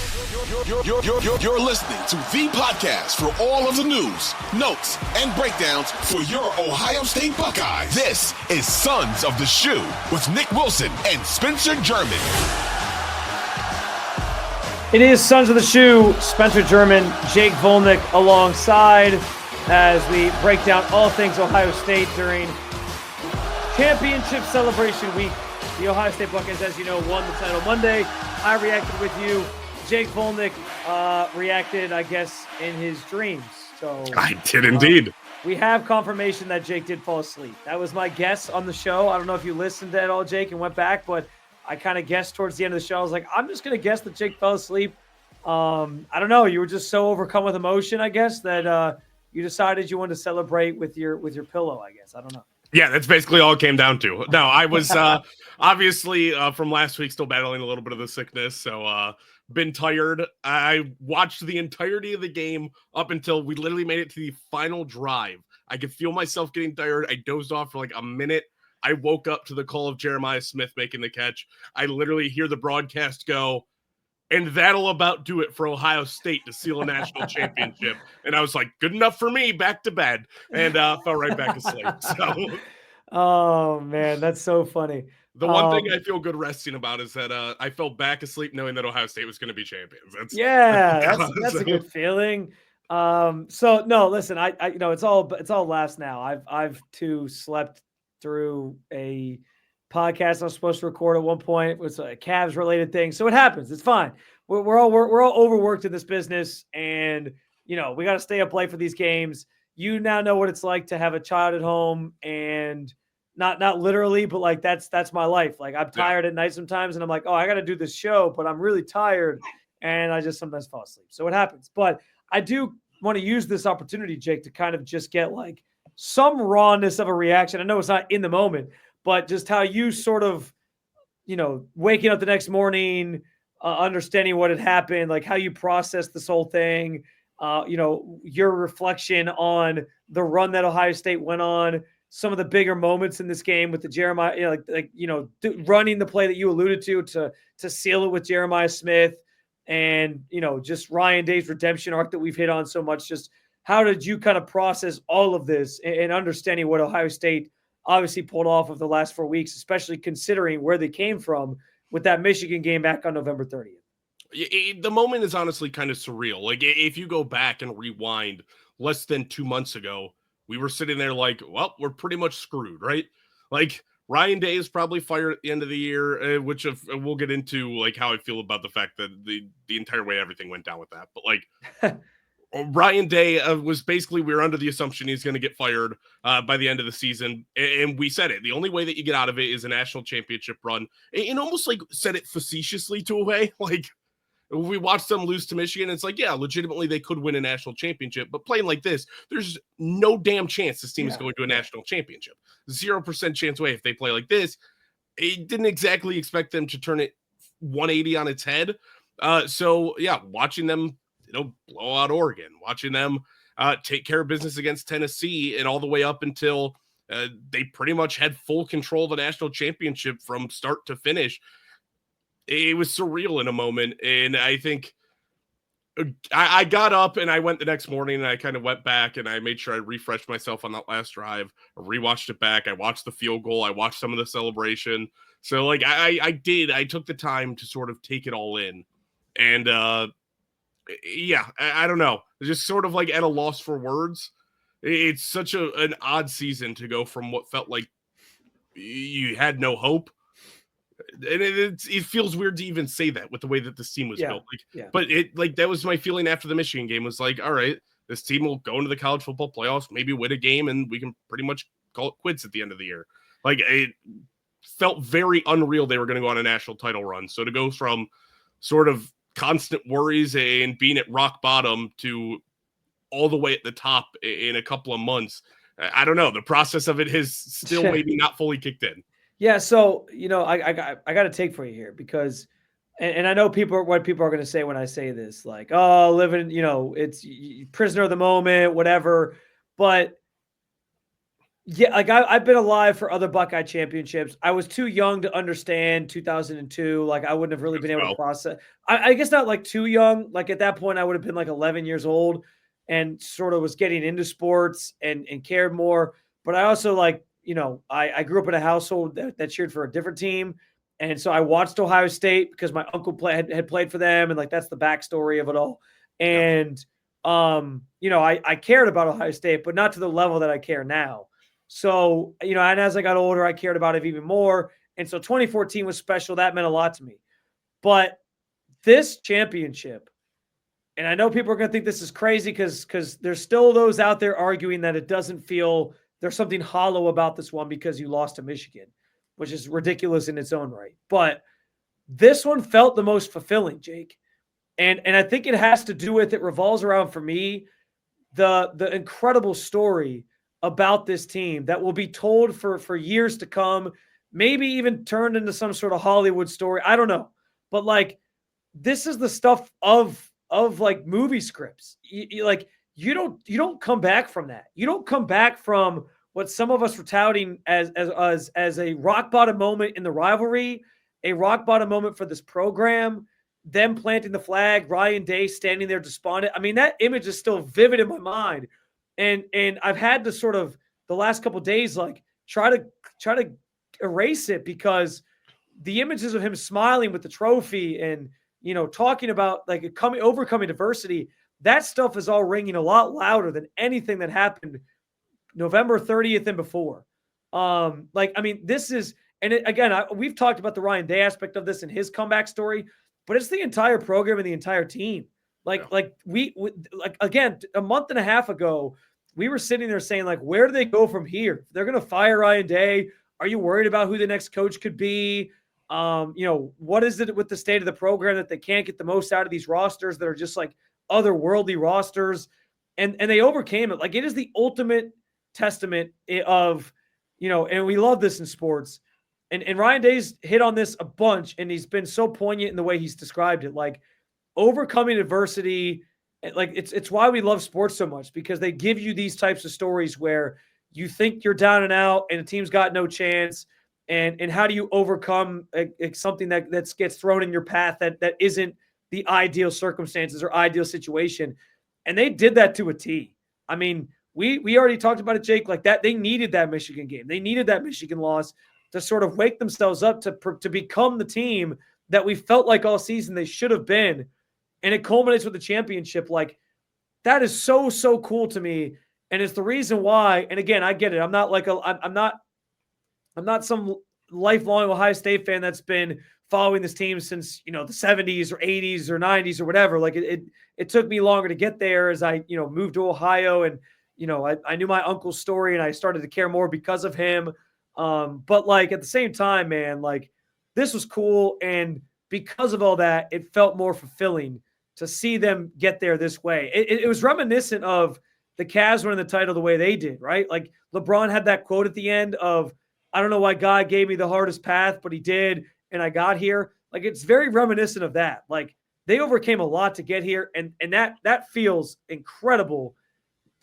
You're listening to the podcast for all of the news, notes, and breakdowns for your Ohio State Buckeyes. This is Sons of the Shoe with Nick Wilson and Spencer German. It is Sons of the Shoe, Spencer German, Jake Vulinec alongside as we break down all things Ohio State during championship celebration week. The Ohio State Buckeyes, as you know, won the title Monday. I reacted with you. Jake Vulinec reacted, I guess, in his dreams. So I did indeed. We have confirmation that Jake did fall asleep. That was my guess on the show. I don't know if you listened to it all, Jake, and went back, but I kind of guessed towards the end of the show. I was like, I'm just going to guess that Jake fell asleep. I don't know. You were just so overcome with emotion, I guess, that you decided you wanted to celebrate with your pillow, I guess. I don't know. Yeah, that's basically all it came down to. No, I was obviously from last week still battling a little bit of the sickness, so been tired. I watched the entirety of the game up until we literally made it to the final drive. I could feel myself getting tired. I dozed off for like a minute. I woke up to the call of Jeremiah Smith making the catch. I literally hear the broadcast go, and that'll about do it for Ohio State to seal a national championship. And I was like, good enough for me, back to bed, and fell right back asleep. So, oh, man, that's so funny. The one thing I feel good resting about is that I fell back asleep knowing that Ohio State was going to be champions. That's a good feeling. So no, listen, I you know, it's all laughs now. I've too slept through a podcast I was supposed to record at one point. It was a Cavs related thing. So it happens. It's fine. We're all overworked in this business, and you know, we got to stay up late for these games. You now know what it's like to have a child at home, and not literally, but like that's my life. Like I'm tired at night sometimes, and I'm like, oh, I got to do this show, but I'm really tired, and I just sometimes fall asleep. So it happens. But I do want to use this opportunity, Jake, to kind of just get like some rawness of a reaction. I know it's not in the moment, but just how you sort of, you know, waking up the next morning, understanding what had happened, like how you processed this whole thing, you know, your reflection on the run that Ohio State went on, some of the bigger moments in this game with the Jeremiah, you know, running the play that you alluded to seal it with Jeremiah Smith, and, you know, just Ryan Day's redemption arc that we've hit on so much. Just how did you kind of process all of this and understanding what Ohio State obviously pulled off of the last 4 weeks, especially considering where they came from with that Michigan game back on November 30th? The moment is honestly kind of surreal. Like, if you go back and rewind less than 2 months ago, we were sitting there like, well, we're pretty much screwed, right? Like, Ryan Day is probably fired at the end of the year, which we'll get into, like, how I feel about the fact that the entire way everything went down with that. But, like, Ryan Day was basically, we were under the assumption he's going to get fired by the end of the season. And we said it. The only way that you get out of it is a national championship run. And almost, like, said it facetiously to a way. Like, we watched them lose to Michigan. It's like, yeah, legitimately they could win a national championship, but playing like this, there's no damn chance this team is going to a national championship. 0% chance away if they play like this. It didn't exactly expect them to turn it 180 on its head. So yeah, watching them, you know, blow out Oregon, watching them take care of business against Tennessee, and all the way up until they pretty much had full control of the national championship from start to finish. It was surreal in a moment, and I think I got up and I went the next morning and I kind of went back and I made sure I refreshed myself on that last drive. I rewatched it back. I watched the field goal. I watched some of the celebration. So, like, I took the time to sort of take it all in. And, yeah, I don't know. Just sort of like at a loss for words. It's such an odd season to go from what felt like you had no hope. And it feels weird to even say that with the way that this team was built. But that was my feeling after the Michigan game, was like, all right, this team will go into the college football playoffs, maybe win a game, and we can pretty much call it quits at the end of the year. Like, it felt very unreal they were going to go on a national title run. So to go from sort of constant worries and being at rock bottom to all the way at the top in a couple of months, I don't know. The process of it has still maybe not fully kicked in. Yeah, so, you know, I got to take for you here because, and I know what people are going to say when I say this, like, oh, living, you know, it's prisoner of the moment, whatever. But Yeah, like I've been alive for other Buckeye championships. I was too young to understand 2002. Like I wouldn't have really been able to process. I guess not like too young. Like at that point, I would have been like 11 years old and sort of was getting into sports and cared more. But I also like, I grew up in a household that cheered for a different team. And so I watched Ohio State because my uncle had played for them. And like, that's the backstory of it all. And, I cared about Ohio State, but not to the level that I care now. So, and as I got older, I cared about it even more. And so 2014 was special. That meant a lot to me. But this championship, and I know people are going to think this is crazy because there's still those out there arguing that it doesn't feel there's something hollow about this one because you lost to Michigan, which is ridiculous in its own right. But this one felt the most fulfilling, Jake. And I think it has to do with, it revolves around, for me, the incredible story about this team that will be told for years to come, maybe even turned into some sort of Hollywood story. I don't know. But like, this is the stuff of like movie scripts. You don't come back from that. You don't come back from what some of us were touting as a rock bottom moment in the rivalry, a rock bottom moment for this program, them planting the flag, Ryan Day standing there despondent. I mean, that image is still vivid in my mind. And I've had to sort of the last couple of days, like try to erase it, because the images of him smiling with the trophy and, talking about like overcoming adversity, that stuff is all ringing a lot louder than anything that happened November 30th and before. This is, and we've talked about the Ryan Day aspect of this and his comeback story, but it's the entire program and the entire team. We again, a month and a half ago, we were sitting there saying, like, where do they go from here? They're going to fire Ryan Day. Are you worried about who the next coach could be? What is it with the state of the program that they can't get the most out of these rosters that are just like otherworldly rosters? And they overcame it. Like, it is the ultimate testament of, and we love this in sports. And Ryan Day's hit on this a bunch, and he's been so poignant in the way he's described it. Like, overcoming adversity, like it's why we love sports so much, because they give you these types of stories where you think you're down and out and the team's got no chance. And how do you overcome something that gets thrown in your path that isn't the ideal circumstances or ideal situation? And they did that to a T. I mean, we already talked about it, Jake, like that. They needed that Michigan game. They needed that Michigan loss to sort of wake themselves up to become the team that we felt like all season they should have been. And it culminates with the championship. Like, that is so, so cool to me. And it's the reason why, and again, I get it. I'm not some lifelong Ohio State fan that's been following this team since, the 70s or 80s or 90s or whatever. Like, it took me longer to get there as I, moved to Ohio, and, I knew my uncle's story and I started to care more because of him. But like, at the same time, man, like, this was cool. And because of all that, it felt more fulfilling to see them get there this way. It was reminiscent of the Cavs winning the title the way they did, right? Like, LeBron had that quote at the end of, I don't know why God gave me the hardest path, but he did, and I got here. Like, it's very reminiscent of that. Like, they overcame a lot to get here, and that feels incredible.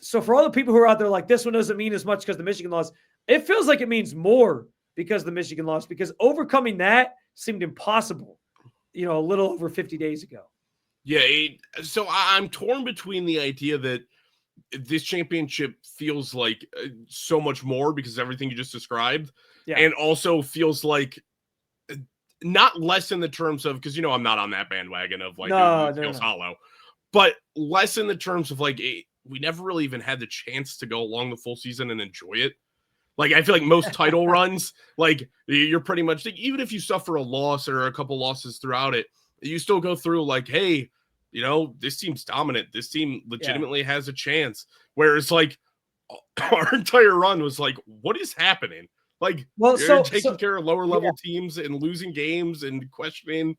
So for all the people who are out there like, this one doesn't mean as much because the Michigan loss, it feels like it means more because the Michigan loss, because overcoming that seemed impossible, a little over 50 days ago. Yeah, so I'm torn between the idea that this championship feels like so much more because of everything you just described, and also feels like not less in the terms of, because I'm not on that bandwagon of like it feels hollow, but less in the terms of like we never really even had the chance to go along the full season and enjoy it. Like, I feel like most title runs, like, you're pretty much, even if you suffer a loss or a couple losses throughout it, you still go through like, hey, this team's dominant. This team legitimately has a chance. Whereas like our entire run was like, what is happening? Like, you're taking care of lower level teams and losing games and questioning.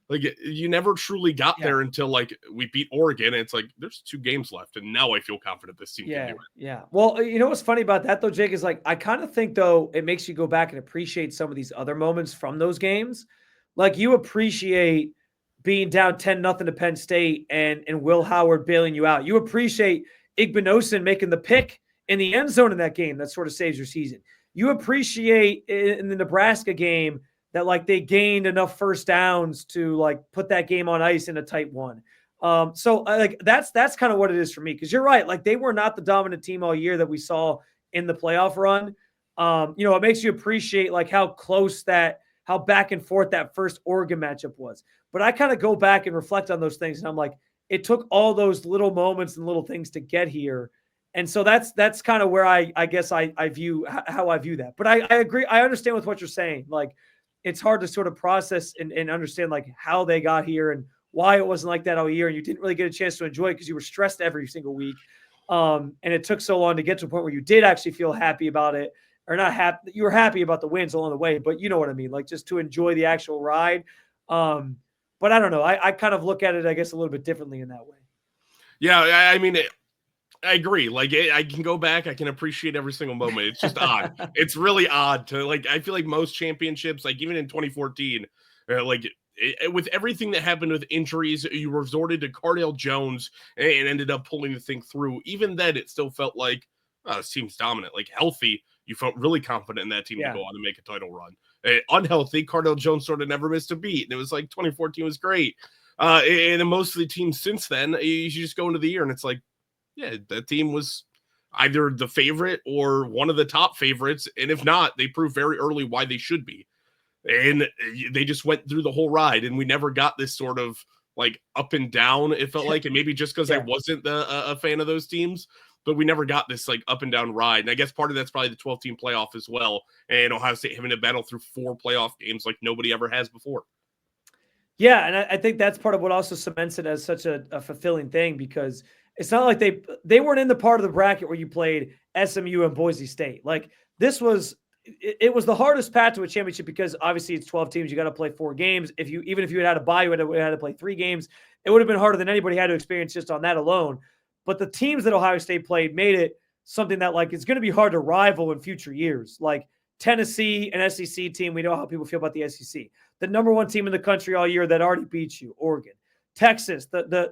Like, you never truly got there until like we beat Oregon. And it's like, there's 2 games left. And now I feel confident this team can do it. Yeah. Well, what's funny about that though, Jake, is like, I kind of think though, it makes you go back and appreciate some of these other moments from those games. Like, you appreciate being down 10-0 to Penn State and Will Howard bailing you out. You appreciate Igbinosun making the pick in the end zone in that game that sort of saves your season. You appreciate in the Nebraska game that like they gained enough first downs to like put that game on ice in a tight one. So like that's kind of what it is for me, because you're right. Like they were not the dominant team all year that we saw in the playoff run. It makes you appreciate like how close how back and forth that first Oregon matchup was. But I kind of go back and reflect on those things, and I'm like, it took all those little moments and little things to get here. And so that's kind of where I guess I view how I view that. But I agree. I understand with what you're saying. Like it's hard to sort of process and understand like how they got here and why it wasn't like that all year. And you didn't really get a chance to enjoy it because you were stressed every single week. And it took so long to get to a point where you did actually feel happy about it, or not happy. You were happy about the wins along the way, but you know what I mean? Like just to enjoy the actual ride. But I don't know. I kind of look at it, I guess, a little bit differently in that way. Yeah. I mean, I agree. Like I can go back. I can appreciate every single moment. It's just odd. It's really odd to like, I feel like most championships, like even in 2014, with everything that happened with injuries, you resorted to Cardale Jones and ended up pulling the thing through. Even then, it still felt like this team's dominant. Like healthy, you felt really confident in that team to go on and make a title run. Unhealthy, Cardale Jones sort of never missed a beat. And it was like 2014 was great. And then most of the teams since then, you just go into the year and it's like, yeah, that team was either the favorite or one of the top favorites. And if not, they proved very early why they should be. And they just went through the whole ride, and we never got this sort of like up and down, it felt like. And maybe just because I wasn't a fan of those teams, but we never got this like up and down ride. And I guess part of that's probably the 12-team playoff as well. And Ohio State having to battle through 4 playoff games like nobody ever has before. Yeah, and I think that's part of what also cements it as such a fulfilling thing, because it's not like they weren't in the part of the bracket where you played SMU and Boise State. Like this was, it was the hardest path to a championship because obviously it's 12 teams. You got to play 4 games. Even if you had a bye, you had to play 3 games. It would have been harder than anybody had to experience just on that alone. But the teams that Ohio State played made it something that like it's going to be hard to rival in future years. Like Tennessee, an SEC team, we know how people feel about the SEC. The number 1 team in the country all year that already beat you, Oregon. Texas, the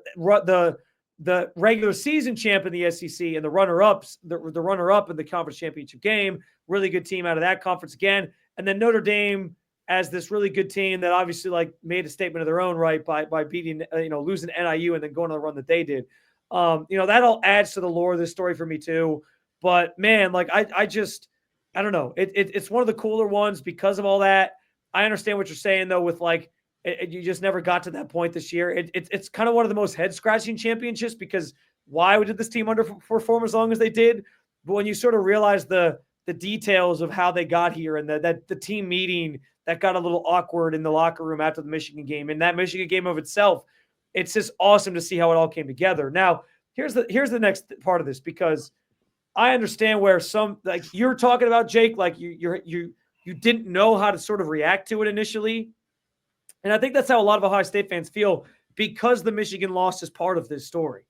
regular season champ in the SEC and the runner-ups, the runner-up in the conference championship game, really good team out of that conference again. And then Notre Dame as this really good team that obviously like made a statement of their own right by beating, losing NIU and then going on the run that they did. That all adds to the lore of this story for me too. But man, like I don't know. It's one of the cooler ones because of all that. I understand what you're saying though, with like, you just never got to that point this year. It's kind of one of the most head-scratching championships because why did this team underperform as long as they did? But when you sort of realize the details of how they got here and that the team meeting that got a little awkward in the locker room after the Michigan game, and that Michigan game of itself, it's just awesome to see how it all came together. Now, here's the next part of this, because I understand where some, like you're talking about, Jake, like you didn't know how to sort of react to it initially. And I think that's how a lot of Ohio State fans feel because the Michigan loss is part of this story.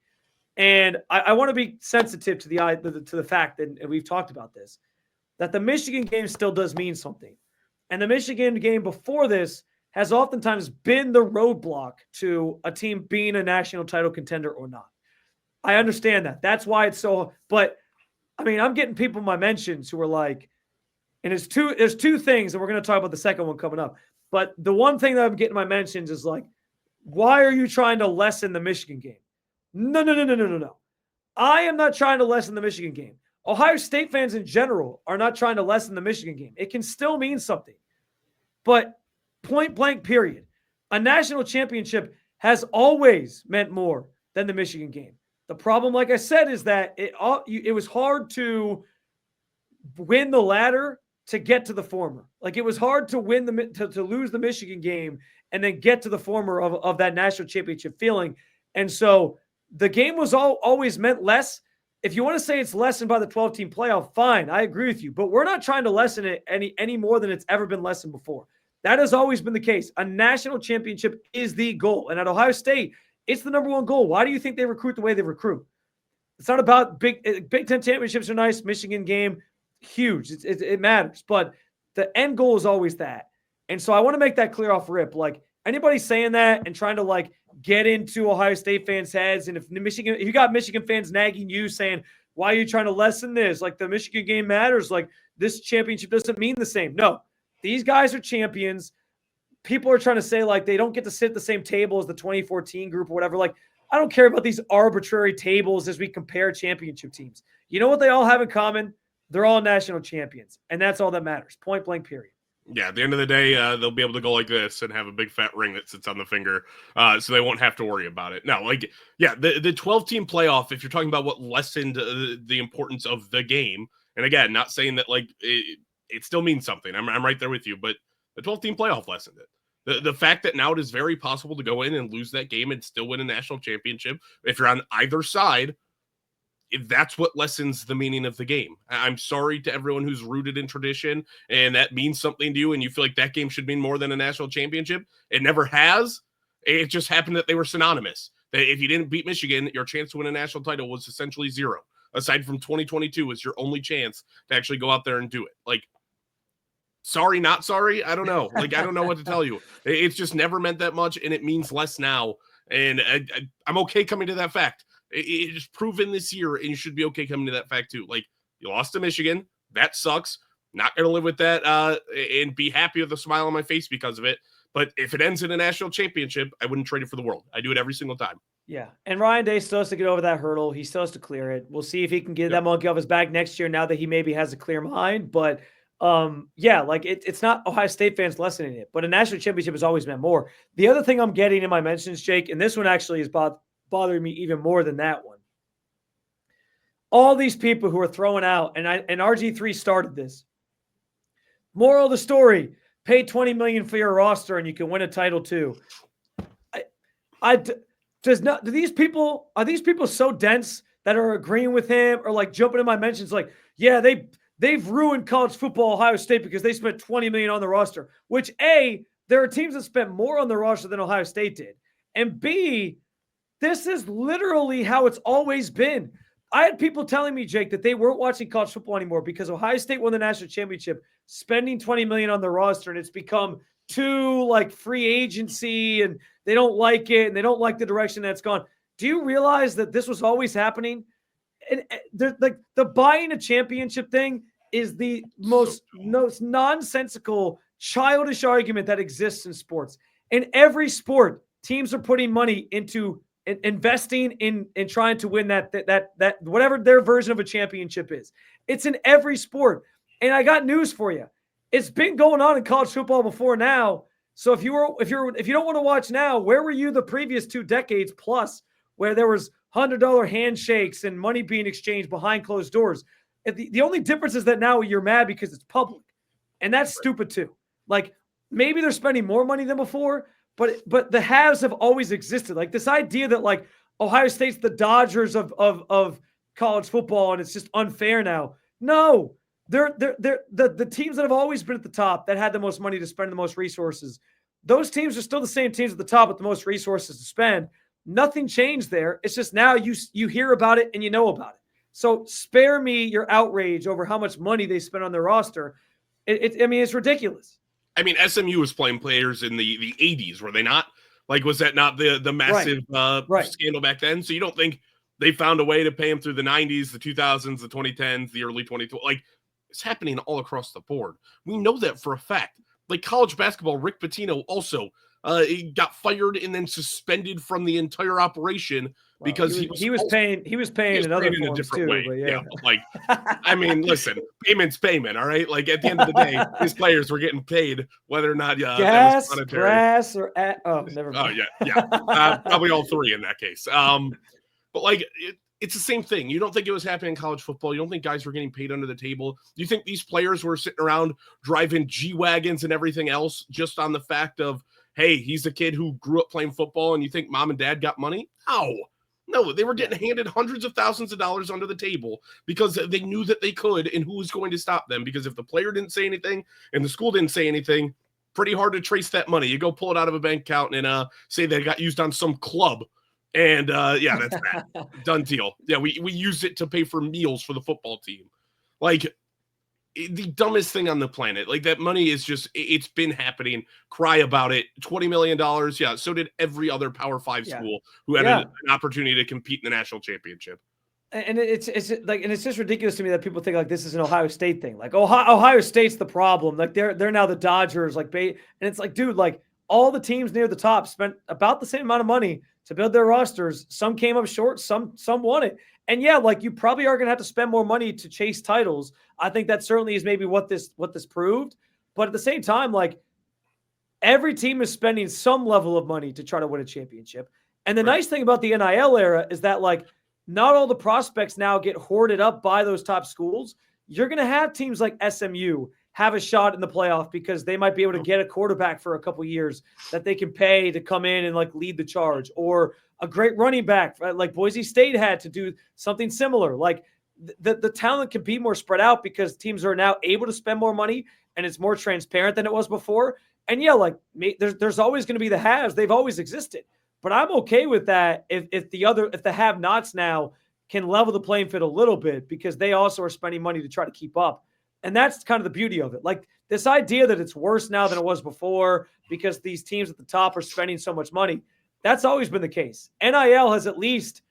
And I want to be sensitive to the fact that, and we've talked about this, that the Michigan game still does mean something. And the Michigan game before this has oftentimes been the roadblock to a team being a national title contender or not. I understand that. That's why it's so, but I mean, I'm getting people in my mentions who are like, and there's two things, and we're going to talk about the second one coming up. But the one thing that I'm getting my mentions is like, why are you trying to lessen the Michigan game? No. I am not trying to lessen the Michigan game. Ohio State fans in general are not trying to lessen the Michigan game. It can still mean something. But point blank period, a national championship has always meant more than the Michigan game. The problem, like I said, is that it was hard to win the latter to get to the former. Like it was hard to win to lose the Michigan game and then get to the former of that national championship feeling. And so the game was always meant less. If you want to say it's lessened by the 12-team playoff, fine, I agree with you. But we're not trying to lessen it any more than it's ever been lessened before. That has always been the case. A national championship is the goal. And at Ohio State, it's the number 1 goal. Why do you think they recruit the way they recruit? It's not about Big Ten championships are nice. Michigan game, huge. It matters. But the end goal is always that. And so I want to make that clear off rip. Like anybody saying that and trying to like get into Ohio State fans' heads, and if you got Michigan fans nagging you saying, Why are you trying to lessen this? Like, the Michigan game matters. Like, this championship doesn't mean the same. No, these guys are champions. People are trying to say, like, they don't get to sit at the same table as the 2014 group or whatever. Like, I don't care about these arbitrary tables as we compare championship teams. You know what they all have in common? They're all national champions, and that's all that matters. Point blank, period. Yeah, at the end of the day, they'll be able to go like this and have a big fat ring that sits on the finger, so they won't have to worry about it. No, like, yeah, the 12-team playoff, if you're talking about what lessened the importance of the game, and again, not saying that, like, it still means something. I'm right there with you, but the 12-team playoff lessened it. The fact that now it is very possible to go in and lose that game and still win a national championship, if you're on either side, that's what lessens the meaning of the game. I'm sorry to everyone who's rooted in tradition and that means something to you and you feel like that game should mean more than a national championship. It never has. It just happened that they were synonymous. That if you didn't beat Michigan, your chance to win a national title was essentially zero. Aside from 2022 was your only chance to actually go out there and do it. Like, sorry, not sorry. I don't know. Like, I don't know what to tell you. It's just never meant that much and it means less now. And I'm okay coming to that fact. It is proven this year, and you should be okay coming to that fact too. Like, you lost to Michigan. That sucks. Not going to live with that and be happy with a smile on my face because of it. But if it ends in a national championship, I wouldn't trade it for the world. I do it every single time. Yeah, and Ryan Day still has to get over that hurdle. He still has to clear it. We'll see if he can get that monkey off his back next year now that he maybe has a clear mind. But, yeah, like it's not Ohio State fans lessening it, but a national championship has always meant more. The other thing I'm getting in my mentions, Jake, and this one actually is bothering me even more than that one. All these people who are throwing out, and RG3 started this. Moral of the story: pay $20 million for your roster, and you can win a title too. Are these people so dense that are agreeing with him or like jumping in my mentions? Like, yeah, they've ruined college football, Ohio State, because they spent $20 million on the roster. Which A, there are teams that spent more on the roster than Ohio State did, and B, this is literally how it's always been. I had people telling me, Jake, that they weren't watching college football anymore because Ohio State won the national championship, spending $20 million on the roster, and it's become too like free agency, and they don't like it, and they don't like the direction that's gone. Do you realize that this was always happening? And the buying a championship thing is the most nonsensical, childish argument that exists in sports. In every sport, teams are putting money into investing in trying to win that whatever their version of a championship is. It's in every sport. And I got news for you. It's been going on in college football before now. So if you don't want to watch now, where were you the previous 2 decades plus where there was $100 handshakes and money being exchanged behind closed doors? The only difference is that now you're mad because it's public. And that's stupid too. Like, maybe they're spending more money than before, but the haves have always existed. Like, this idea that like Ohio State's the Dodgers of college football and it's just unfair now. No, they're the teams that have always been at the top that had the most money to spend, the most resources. Those teams are still the same teams at the top with the most resources to spend. Nothing changed there. It's just now you hear about it and you know about it. So spare me your outrage over how much money they spent on their roster. I mean, it's ridiculous. I mean, SMU was playing players in the 80s, were they not? Like, was that not the massive scandal back then? So you don't think they found a way to pay him through the 90s, the 2000s, the 2010s, the early 2020s? Like, it's happening all across the board. We know that for a fact. Like, college basketball, Rick Pitino also he got fired and then suspended from the entire operation because he was paying in other forms a different too, way. But yeah. Like, I mean, listen, payment's payment, all right? Like, at the end of the day, his players were getting paid whether or not gas, grass, or never mind. Oh yeah. Probably all three in that case. But like it's the same thing. You don't think it was happening in college football? You don't think guys were getting paid under the table? You think these players were sitting around driving G-Wagons and everything else just on the fact of, hey, he's a kid who grew up playing football and you think mom and dad got money? No, they were getting handed hundreds of thousands of dollars under the table because they knew that they could, and who was going to stop them? Because if the player didn't say anything and the school didn't say anything, pretty hard to trace that money. You go pull it out of a bank account and say that it got used on some club. And yeah, that's that. Done deal. Yeah, we used it to pay for meals for the football team. Like, the dumbest thing on the planet. Like, that money is just, it's been happening. Cry about it. $20 million. Yeah, so did every other Power 5 school who had an opportunity to compete in the national championship. And it's like, and it's just ridiculous to me that people think like this is an Ohio State thing. Like Ohio State's the problem. Like they're now the Dodgers. Like and it's like, dude, like all the teams near the top spent about the same amount of money to build their rosters. Some came up short. Some won it. And yeah, like you probably are gonna have to spend more money to chase titles. I think that certainly is maybe what this proved. But at the same time, like every team is spending some level of money to try to win a championship. And the nice thing about the NIL era is that like not all the prospects now get hoarded up by those top schools. You're going to have teams like SMU have a shot in the playoff because they might be able to get a quarterback for a couple years that they can pay to come in and like lead the charge, or a great running back like Boise State had to do something similar. Like the talent can be more spread out because teams are now able to spend more money and it's more transparent than it was before. And yeah, like there's always going to be the haves. They've always existed. But I'm okay with that if the have-nots now can level the playing field a little bit because they also are spending money to try to keep up. And that's kind of the beauty of it. Like this idea that it's worse now than it was before because these teams at the top are spending so much money, that's always been the case. NIL has at least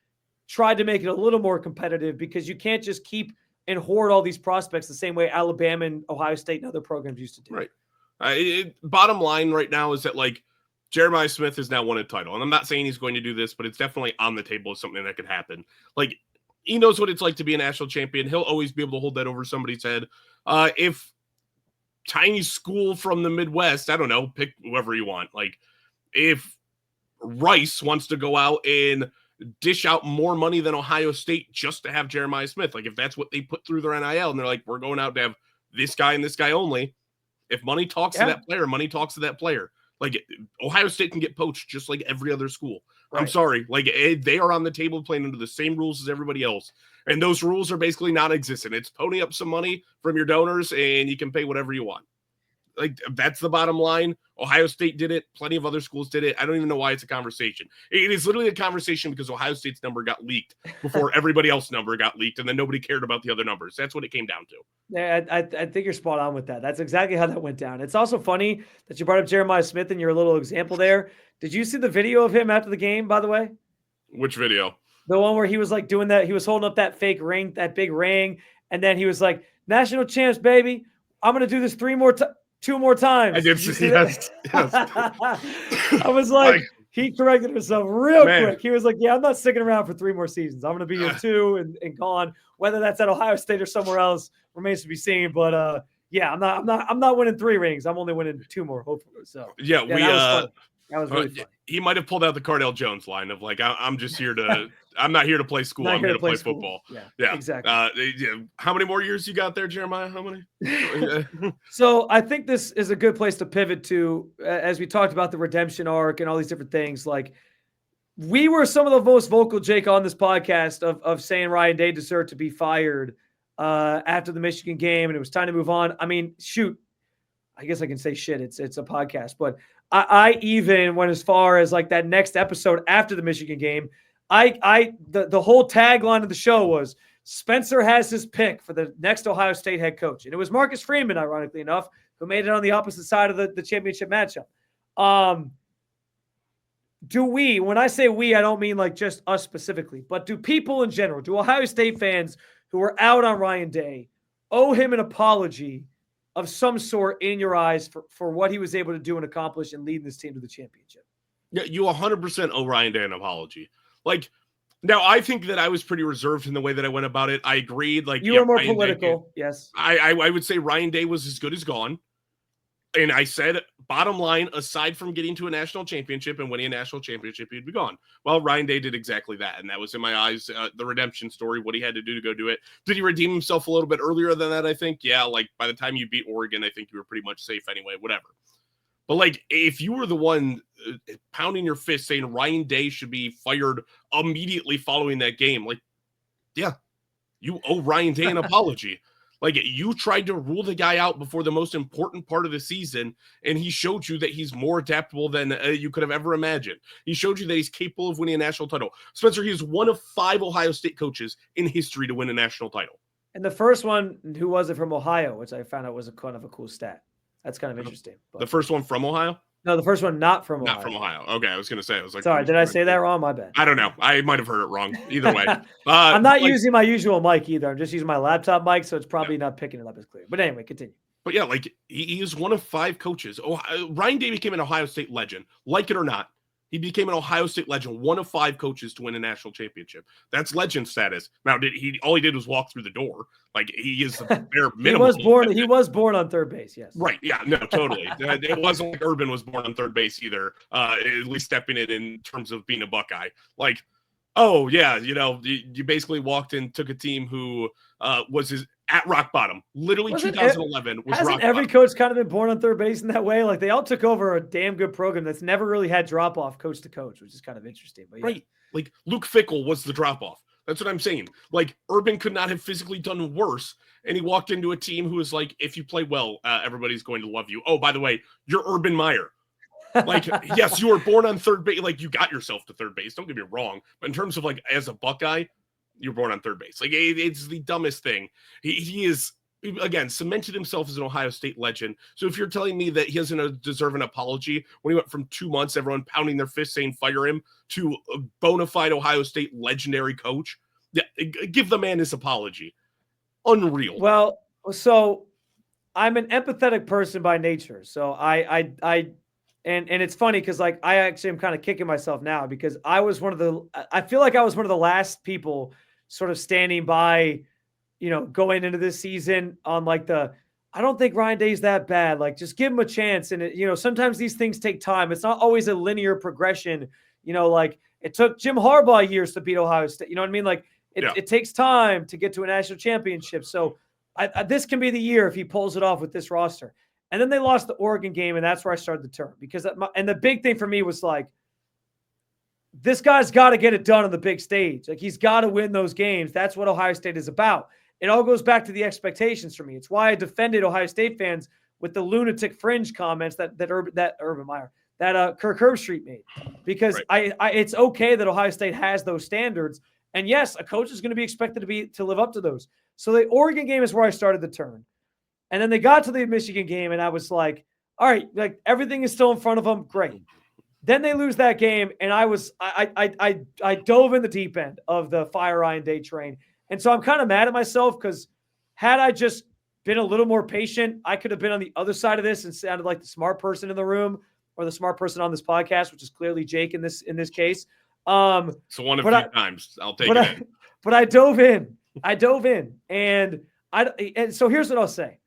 tried to make it a little more competitive because you can't just keep and hoard all these prospects the same way Alabama and Ohio State and other programs used to do. Right. Bottom line right now is that like Jeremiah Smith has now won a title. And I'm not saying he's going to do this, but it's definitely on the table as something that could happen. Like, he knows what it's like to be a national champion. He'll always be able to hold that over somebody's head. If tiny school from the Midwest, I don't know, pick whoever you want. Like, if Rice wants to go out and dish out more money than Ohio State just to have Jeremiah Smith, like if that's what they put through their NIL and they're like, we're going out to have this guy and this guy only. If money talks to that player, money talks to that player. Like Ohio State can get poached just like every other school. Right. I'm sorry. Like they are on the table playing under the same rules as everybody else. And those rules are basically non-existent. It's pony up some money from your donors and you can pay whatever you want. Like that's the bottom line. Ohio State did it. Plenty of other schools did it. I don't even know why it's a conversation. It is literally a conversation because Ohio State's number got leaked before everybody else's number got leaked. And then nobody cared about the other numbers. That's what it came down to. Yeah, I think you're spot on with that. That's exactly how that went down. It's also funny that you brought up Jeremiah Smith and your little example there. Did you see the video of him after the game, by the way? Which video? The one where he was like doing that. He was holding up that fake ring, that big ring. And then he was like, national champs, baby. I'm going to do this two more times. I did see that. Yes. I was like, he corrected himself real quick. He was like, yeah, I'm not sticking around for 3 more seasons. I'm going to be here 2 and gone. Whether that's at Ohio State or somewhere else remains to be seen. But yeah, I'm not winning 3 rings. I'm only winning 2 more, hopefully. So yeah, that was really fun. He might have pulled out the Cardell Jones line of like, I'm just here to, I'm not here to play school. I'm here to play football. Yeah, exactly. How many more years you got there, Jeremiah? How many? So I think this is a good place to pivot to, as we talked about the redemption arc and all these different things. Like we were some of the most vocal, Jake, on this podcast of saying Ryan Day deserved to be fired after the Michigan game, and it was time to move on. I mean, shoot, I guess I can say shit. It's a podcast, but I even went as far as like that next episode after the Michigan game. The whole tagline of the show was Spencer has his pick for the next Ohio State head coach. And it was Marcus Freeman, ironically enough, who made it on the opposite side of the championship matchup. Do we, when I say we, I don't mean like just us specifically, but do people in general, do Ohio State fans who are out on Ryan Day owe him an apology of some sort in your eyes for what he was able to do and accomplish and leading this team to the championship? Yeah, you 100% owe Ryan Day an apology. Like, now I think that I was pretty reserved in the way that I went about it. I agreed. Like you were more Ryan political. Day, yes. I would say Ryan Day was as good as gone. And I said, bottom line, aside from getting to a national championship and winning a national championship, he'd be gone. Well, Ryan Day did exactly that. And that was, in my eyes, the redemption story, what he had to do to go do it. Did he redeem himself a little bit earlier than that, I think? Yeah, like by the time you beat Oregon, I think you were pretty much safe anyway, whatever. But like, if you were the one pounding your fist saying Ryan Day should be fired immediately following that game, like, yeah, you owe Ryan Day an apology. Like, you tried to rule the guy out before the most important part of the season, and he showed you that he's more adaptable than you could have ever imagined. He showed you that he's capable of winning a national title. Spencer, he is one of 5 Ohio State coaches in history to win a national title. And the first one, who was it from Ohio, which I found out was a kind of a cool stat. That's kind of interesting. But the first one from Ohio? No, the first one not from Ohio. Not from Ohio. Okay, I was going to say. I was like, sorry, did I say that wrong? My bad. I don't know. I might have heard it wrong. Either way. I'm not using my usual mic either. I'm just using my laptop mic, so it's probably not picking it up as clear. But anyway, continue. But yeah, like he is one of 5 coaches. Ryan Day became an Ohio State legend. Like it or not, he became an Ohio State legend, one of 5 coaches to win a national championship. That's legend status. Now, all he did was walk through the door. Like, he is the bare minimum. He was born on third base, yes. Right, yeah, no, totally. It wasn't like Urban was born on third base either, at least stepping it in terms of being a Buckeye. Like, oh, yeah, you basically walked in, took a team who was at rock bottom. Literally 2011 was hasn't rock every bottom. coach kind of been born on third base in that way? Like, they all took over a damn good program that's never really had drop-off coach to coach, which is kind of interesting. But yeah. Right. Like, Luke Fickell was the drop-off. That's what I'm saying. Like, Urban could not have physically done worse, and he walked into a team who was like, if you play well, everybody's going to love you. Oh, by the way, you're Urban Meyer. Like, yes, you were born on third base. Like, you got yourself to third base. Don't get me wrong. But in terms of, like, as a Buckeye, you're born on third base. Like, it's the dumbest thing. He is, again, cemented himself as an Ohio State legend. So if you're telling me that he doesn't deserve an apology when he went from 2 months, everyone pounding their fists saying fire him, to a bona fide Ohio State legendary coach, yeah, give the man his apology. Unreal. Well, so I'm an empathetic person by nature. So and it's funny because, like, I actually am kind of kicking myself now because I feel like I was one of the last people sort of standing by, going into this season on like I don't think Ryan Day's that bad. Like, just give him a chance. And sometimes these things take time. It's not always a linear progression. Like, it took Jim Harbaugh years to beat Ohio State. You know what I mean? Like, it takes time to get to a national championship. So this can be the year if he pulls it off with this roster. And then they lost the Oregon game, and that's where I started the turn. And the big thing for me was like, this guy's got to get it done on the big stage. Like, he's got to win those games. That's what Ohio State is about. It all goes back to the expectations for me. It's why I defended Ohio State fans with the lunatic fringe comments that Urban Meyer, that Kirk Herbstreit made. Because right. It's okay that Ohio State has those standards. And yes, a coach is going to be expected to live up to those. So the Oregon game is where I started the turn. And then they got to the Michigan game, and I was like, all right, like, everything is still in front of them. Great. Then they lose that game, and I dove in the deep end of the fire Ryan Day train. And so I'm kind of mad at myself because had I just been a little more patient, I could have been on the other side of this and sounded like the smart person in the room or the smart person on this podcast, which is clearly Jake in this case. So one of a few times. I'll take it. But I dove in. And so here's what I'll say.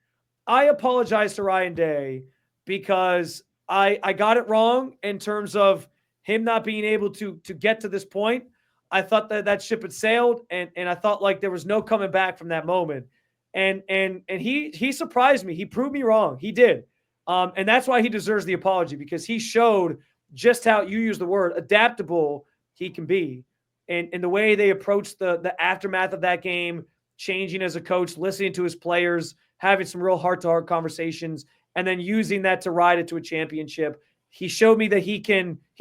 I apologize to Ryan Day because I got it wrong in terms of him not being able to get to this point. I thought that ship had sailed, and I thought like there was no coming back from that moment. And he surprised me. He proved me wrong. He did. And that's why he deserves the apology, because he showed just how, you use the word, adaptable he can be. And the way they approached the aftermath of that game, changing as a coach, listening to his players, having some real heart-to-heart conversations, and then using that to ride it to a championship. He showed me that he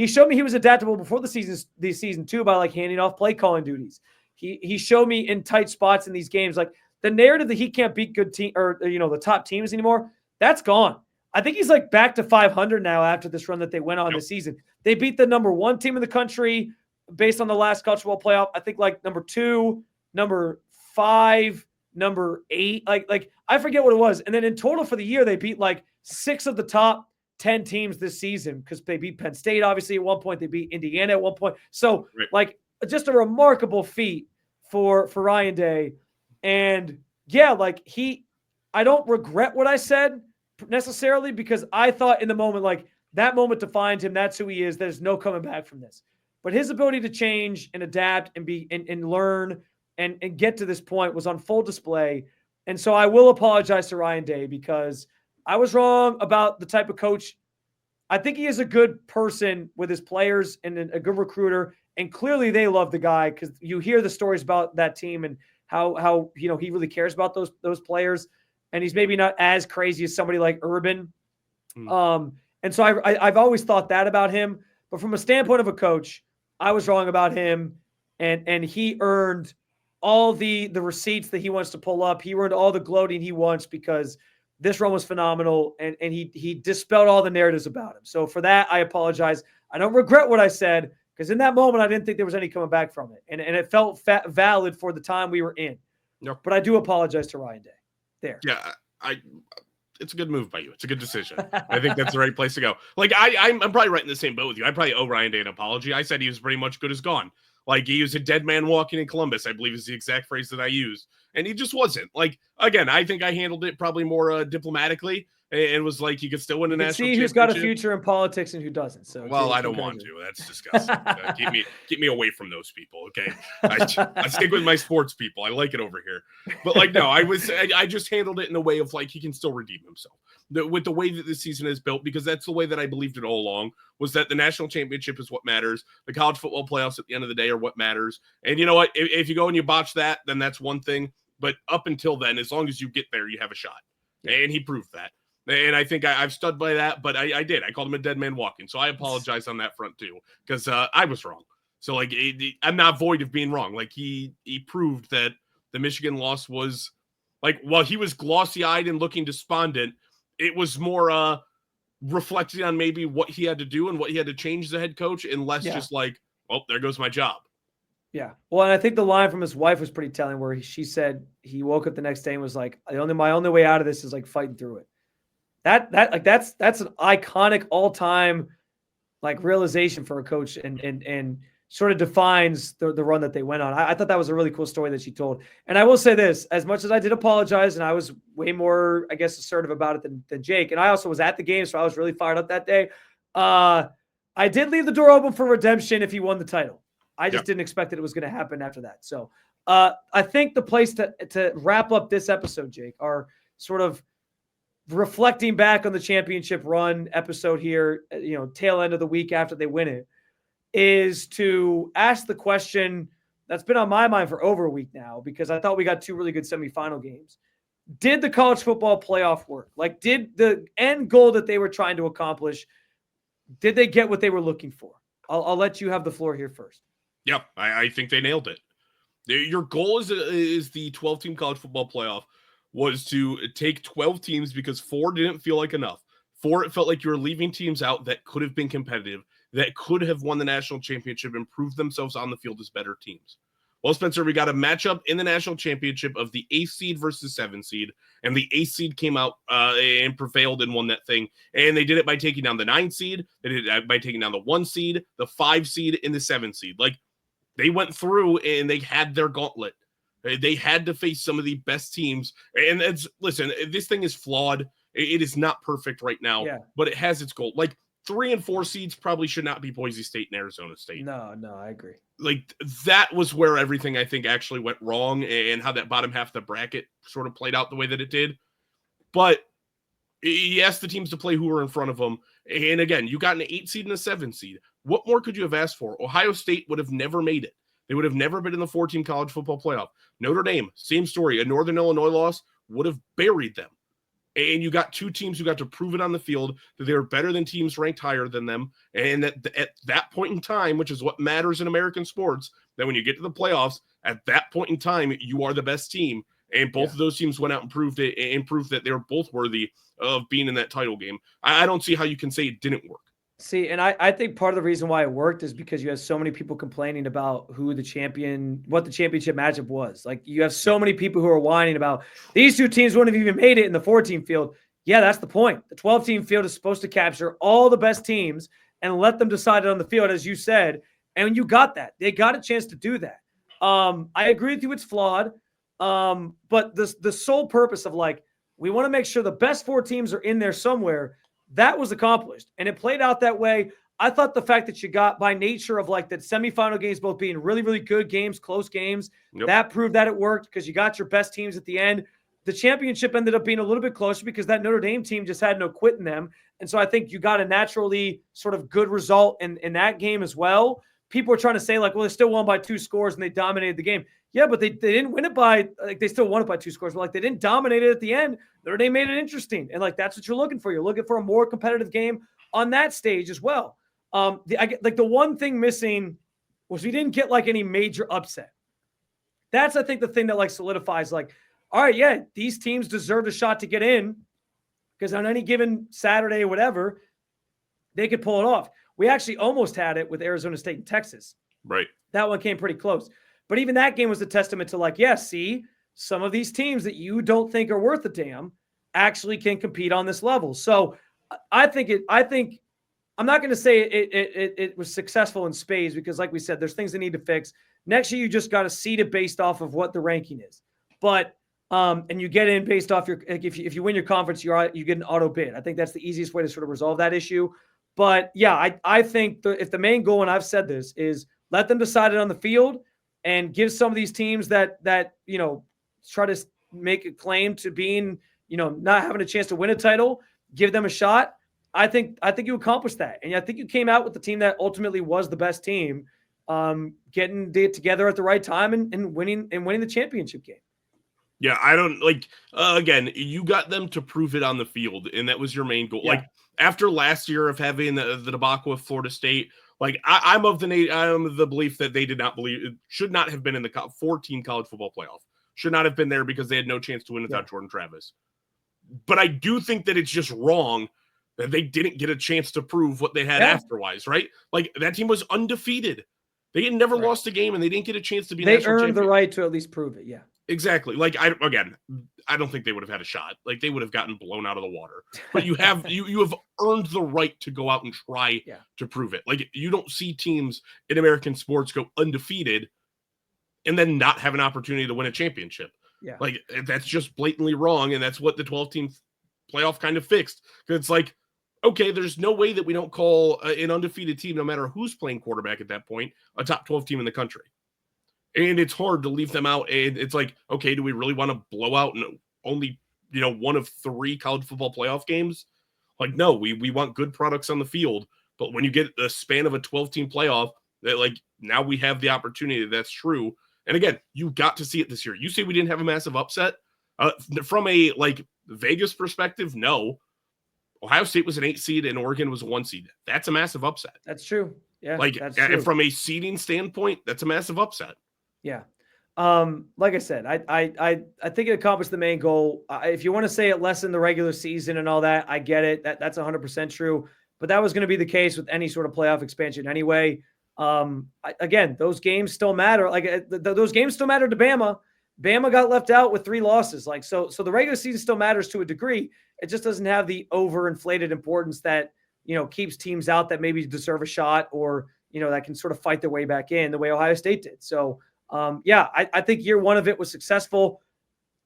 showed me he was adaptable before the season too, by like handing off play calling duties. He showed me in tight spots in these games, like the narrative that he can't beat good team or the top teams anymore. That's gone. I think he's like back to 500 now after this run that they went on this season. They beat the number 1 team in the country based on the last college football playoff. I think like number 2, number 5, number 8. Like I forget what it was. And then in total for the year, they beat like 6 of the top 10 teams this season, because they beat Penn State, obviously, at one point. They beat Indiana at one point. So, like, just a remarkable feat for Ryan Day. And, yeah, like, I don't regret what I said necessarily, because I thought in the moment, like, that moment defined him. That's who he is. There's no coming back from this. But his ability to change and adapt and and learn and get to this point was on full display. And so I will apologize to Ryan Day, because I was wrong about the type of coach. I think he is a good person with his players and a good recruiter. And clearly they love the guy, because you hear the stories about that team and how he really cares about those players. And he's maybe not as crazy as somebody like Urban. And so I've always thought that about him. But from a standpoint of a coach, I was wrong about him. And he earned all the receipts that he wants to pull up. He earned all the gloating he wants, because this run was phenomenal, and he dispelled all the narratives about him. So for that, I apologize. I don't regret what I said, because in that moment, I didn't think there was any coming back from it. And it felt valid for the time we were in. Yep. But I do apologize to Ryan Day there. Yeah, it's a good move by you. It's a good decision. I think that's the right place to go. Like, I'm probably right in the same boat with you. I probably owe Ryan Day an apology. I said he was pretty much good as gone. Like, he was a dead man walking in Columbus, I believe is the exact phrase that I used. And he just wasn't. Like, again, I think I handled it probably more diplomatically. It was like he could still win a national championship. See who's got a future in politics and who doesn't. So, well, I don't want to. That's disgusting. Keep me away from those people, okay? I stick with my sports people. I like it over here. But like, no, I just handled it in a way of like he can still redeem himself with the way that this season is built, because that's the way that I believed it all along, was that the national championship is what matters. The college football playoffs at the end of the day are what matters. And you know what? If you go and you botch that, then that's one thing. But up until then, as long as you get there, you have a shot. Yeah. And he proved that. And I think I've stood by that, but I did. I called him a dead man walking. So I apologize on that front too, because I was wrong. So like, I'm not void of being wrong. Like he proved that the Michigan loss was like, while he was glossy-eyed and looking despondent, it was more reflecting on maybe what he had to do and what he had to change as a head coach, and less just like, well, there goes my job. Yeah. Well, and I think the line from his wife was pretty telling, where she said he woke up the next day and was like, my only way out of this is like fighting through it. That's an iconic all-time like realization for a coach, and sort of defines the run that they went on. I thought that was a really cool story that she told. And I will say this, as much as I did apologize, and I was way more, I guess, assertive about it than Jake, and I also was at the game, so I was really fired up that day. I did leave the door open for redemption if he won the title. I just didn't expect that it was going to happen after that. So I think the place to wrap up this episode, Jake, are sort of reflecting back on the championship run episode here, tail end of the week after they win it, is to ask the question that's been on my mind for over a week now, because I thought we got two really good semifinal games. Did the college football playoff work? Like, did the end goal that they were trying to accomplish, did they get what they were looking for? I'll let you have the floor here first. Yeah, I think they nailed it. Your goal is the 12-team college football playoff was to take 12 teams, because 4 didn't feel like enough. 4, it felt like you were leaving teams out that could have been competitive, that could have won the national championship and proved themselves on the field as better teams. Well, Spencer, we got a matchup in the national championship of the 8th seed versus 7th seed, and the 8th seed came out and prevailed and won that thing. And they did it by taking down the 9th seed. They did it by taking down the 1 seed, the 5 seed, and the 7 seed. Like, they went through and they had their gauntlet. They had to face some of the best teams. And listen, this thing is flawed. It is not perfect right now, but it has its goal. Like, 3 and 4 seeds probably should not be Boise State and Arizona State. No, I agree. Like, that was where everything, I think, actually went wrong, and how that bottom half of the bracket sort of played out the way that it did. But he asked the teams to play who were in front of them. And again, you got an 8 seed and a 7 seed. What more could you have asked for? Ohio State would have never made it. They would have never been in the 4-team college football playoff. Notre Dame, same story. A Northern Illinois loss would have buried them. And you got 2 teams who got to prove it on the field that they were better than teams ranked higher than them. And that at that point in time, which is what matters in American sports, that when you get to the playoffs, at that point in time, you are the best team. And both of those teams went out and proved it, and proved that they were both worthy of being in that title game. I don't see how you can say it didn't work. See, and I think part of the reason why it worked is because you have so many people complaining about what the championship matchup was. Like, you have so many people who are whining about these 2 teams wouldn't have even made it in the 4-team field. Yeah, that's the point. The 12-team field is supposed to capture all the best teams and let them decide it on the field, as you said. And you got that. They got a chance to do that. I agree with you. It's flawed. But the sole purpose of, like, we want to make sure the best 4 teams are in there somewhere, that was accomplished, and it played out that way. I thought the fact that you got, by nature of like the semifinal games both being really, really good games, close games, that proved that it worked, because you got your best teams at the end. The championship ended up being a little bit closer because that Notre Dame team just had no quit in them. And so I think you got a naturally sort of good result in that game as well. People are trying to say, like, well, they still won by 2 scores and they dominated the game. Yeah, but they didn't win it by, like, they still won it by 2 scores, but like, they didn't dominate it at the end. Notre Dame made it interesting. And like, that's what you're looking for. You're looking for a more competitive game on that stage as well. The one thing missing was we didn't get like any major upset. That's, I think, the thing that like solidifies, like, all right, yeah, these teams deserved a shot to get in. because on any given Saturday or whatever, they could pull it off. We actually almost had it with Arizona State and Texas. Right. That one came pretty close. But even that game was a testament to like, yes, see, some of these teams that you don't think are worth a damn actually can compete on this level. So I think I'm not going to say it was successful in spades because, like we said, there's things they need to fix. Next year, you just got to seed it based off of what the ranking is. But and you get in based off your if you win your conference, you get an auto bid. I think that's the easiest way to sort of resolve that issue. But yeah, I think if the main goal, and I've said this, is let them decide it on the field and give some of these teams that try to make a claim to being not having a chance to win a title, give them a shot. I think you accomplished that, and I think you came out with the team that ultimately was the best team, getting it together at the right time and winning the championship game. Yeah, I don't again, you got them to prove it on the field, and that was your main goal. Yeah. Like after last year of having the debacle with Florida State, I'm of the belief that they should not have been in the 14 college football playoff. Should not have been there because they had no chance to win without Jordan Travis. But I do think that it's just wrong that they didn't get a chance to prove what they had afterwards, right? Like that team was undefeated. They had never lost a game and they didn't get a chance to be national champion. They earned the right to at least prove it. Yeah. Exactly. Like I don't think they would have had a shot. Like they would have gotten blown out of the water. But you have earned the right to go out and try to prove it. Like you don't see teams in American sports go undefeated and then not have an opportunity to win a championship. Yeah. Like that's just blatantly wrong. And that's what the 12-team playoff kind of fixed. Because it's like, okay, there's no way that we don't call an undefeated team, no matter who's playing quarterback at that point, a top 12 team in the country. And it's hard to leave them out. And it's like, okay, do we really want to blow out only, one of 3 college football playoff games? Like, no, we want good products on the field. But when you get the span of a 12-team playoff, that now we have the opportunity. That's true. And again, you got to see it this year. You say we didn't have a massive upset. From a Vegas perspective, no. Ohio State was an 8 seed and Oregon was a 1 seed. That's a massive upset. That's true. Yeah. That's true. From a seeding standpoint, that's a massive upset. Yeah. Like I said, I think it accomplished the main goal. If you want to say it lessened the regular season and all that, I get it. That's 100% true. But that was going to be the case with any sort of playoff expansion anyway. Again, those games still matter. Those games still matter to Bama. Bama got left out with 3 losses. So the regular season still matters to a degree. It just doesn't have the overinflated importance that, keeps teams out that maybe deserve a shot or, that can sort of fight their way back in the way Ohio State did. So, I think year 1 of it was successful.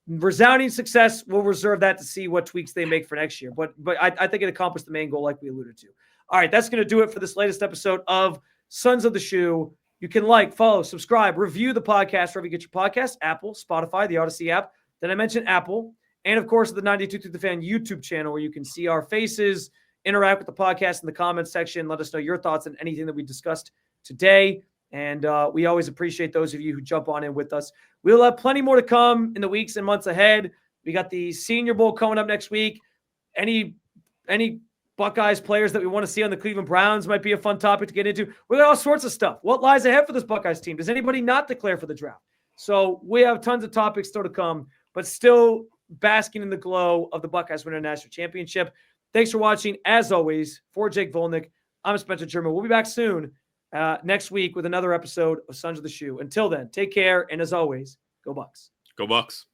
Resounding success. We'll reserve that to see what tweaks they make for next year. But I think it accomplished the main goal like we alluded to. All right, that's going to do it for this latest episode of Sons of the Shoe. You can follow, subscribe, review the podcast wherever you get your podcasts, Apple, Spotify, the Odyssey app. Then I mentioned Apple. And, of course, the 92 Through the Fan YouTube channel where you can see our faces, interact with the podcast in the comments section. Let us know your thoughts on anything that we discussed today. And we always appreciate those of you who jump on in with us. We'll have plenty more to come in the weeks and months ahead. We got the Senior Bowl coming up next week. Any Buckeyes players that we want to see on the Cleveland Browns might be a fun topic to get into. We got all sorts of stuff. What lies ahead for this Buckeyes team? Does anybody not declare for the draft? So we have tons of topics still to come, but still basking in the glow of the Buckeyes winning a national championship. Thanks for watching. As always, for Jake Vulinec, I'm Spencer German. We'll be back soon next week with another episode of Sons of the Shoe. Until then, take care, and as always, go Bucks. Go Bucks.